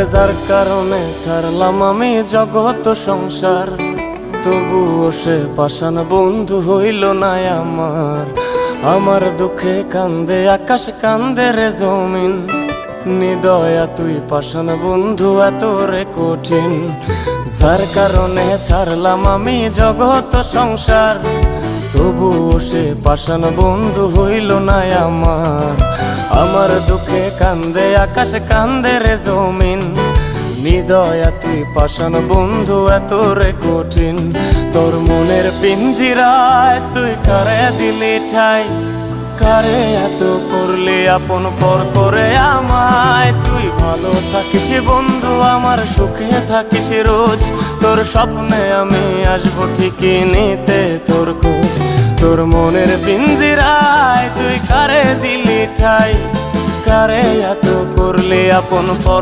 আরে যার কারণে ছাড়লাম আমি জগৎ সংসার, তবুও সে পাষাণ বন্ধু হইল না আমার। আমার দুঃখে কান্দে আকাশ, কান্দে রে জমিন, নিদয়া তুই পাষাণ বন্ধু এত রে কঠিন। যার কারণে ছাড়লাম আমি জগৎ সংসার, তবুও সে পাষাণ বন্ধু হইল না আমার। আমার দুঃখে কান্দে আকাশ, কান্দে রে জমিন, নিদয়া তুই পাষাণ বন্ধু এত রে কঠিন। তোর মনের পিঞ্জিরায় তুই কারে দিলি ঠাই, কারে এত করলি আপন পর করে আমায়। তুই ভালো থাকিস বন্ধু আমার, সুখে থাকিস রোজ, তোর স্বপ্নে আমি আসবো ঠিকই নিতে তোর খোঁজ। তোর মনের পিঞ্জিরায় তুই কারে দিলি ঠাই, কারে এত করলি আপন পর